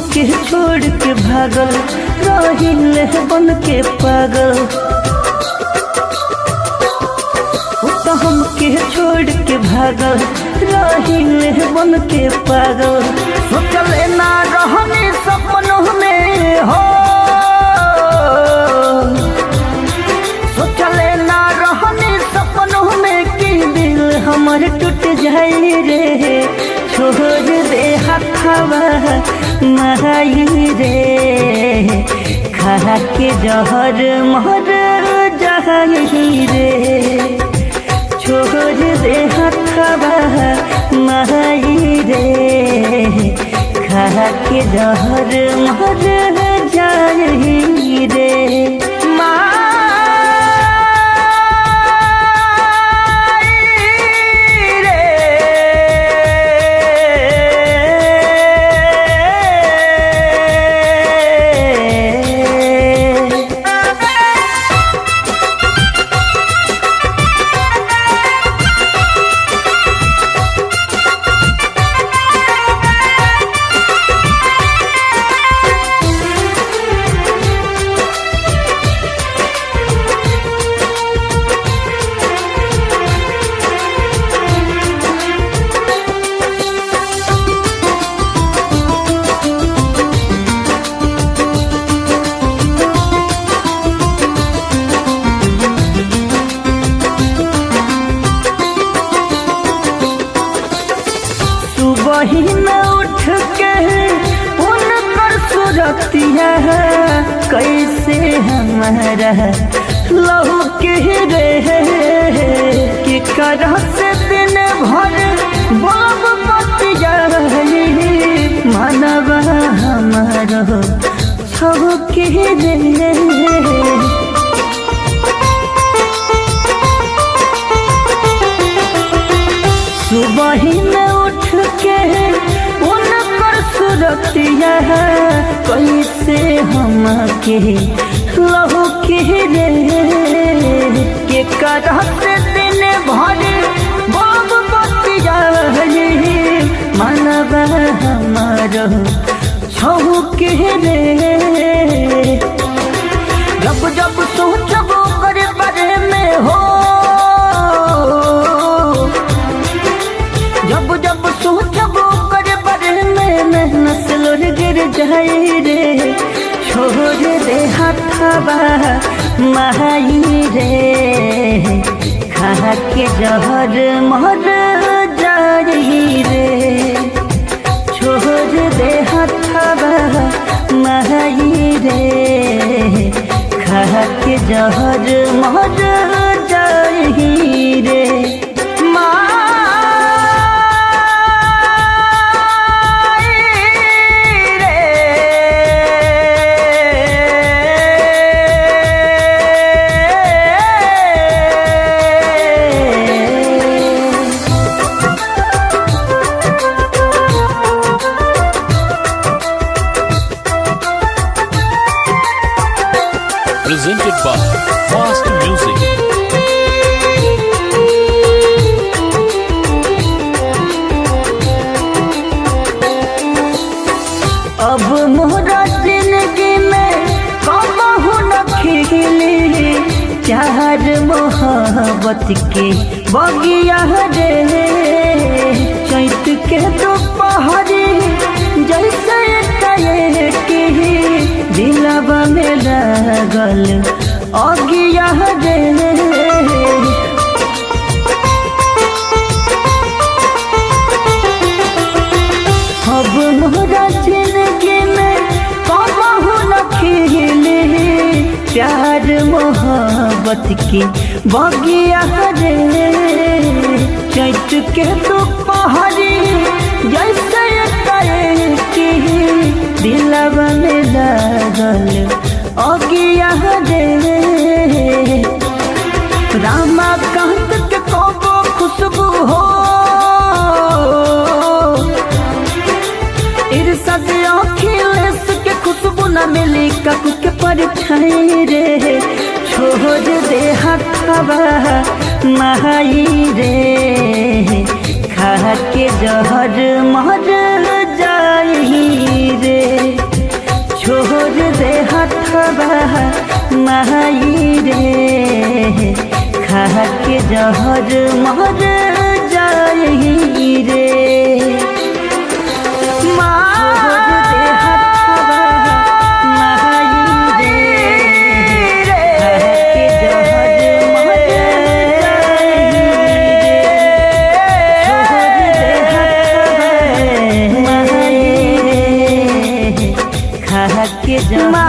हमके छोड़ के भागल रहिले बन के पागल। तो हमके छोड़ के भागल रहिले बन के पागल। सोचले ना रहने सपनों में हो, सोचले ना रहने सपनों में कि दिल हमर टूट जाए रे। छोड़ दे हथवा माई रे, खा के जहर मर जाए रे। छोड़ दे हथवा माई रे, खा के जहर मर जाए रे। वही न उठ के उनकर सूरतिया कैसे हमारा लहू के रे। कि करह से दिन भर बाब पतिया मानव हमारो छह के रे। सुबह न उठ के उनकर सूरतिया कैसे हमके लहू के रे। के करह से दिन भर बाब बतिया मानव हमारो छहु के रे। जब जब सोचब करे बारे में हो, जब जब सोचब करे बारे में नस्ल गिर जाए रे। छोड़ दे हथवा माई रे, खा के जहर मर जाए रे। छोड़ दे हथवा माई रे, खा के जहर मर जाए रे। Presented by Fast Music. अब मोरा जिंदगी में कबहू न खिली प्यार मोहब्बत के बगिया रे। चैत के दोपहरी जैसे कहे कि दिलवा में लगल अगिया रे। अब मोरा जिंदगी में कबहू न खिली प्यार मोहब्बत की बगिया रे। चैत के दोपहरी जैसे कहे कि दिलवा में लगल अगिया रे। रामाकांत के कबो खुशबू हो, इरशाद अखिलेश के खुशबू न मिली ककू के परछाई रे। छोड़ दे हथवा माई रे, खा के जहर मर जाए रे। माई रे खा के जहर मर जाई रे के जमा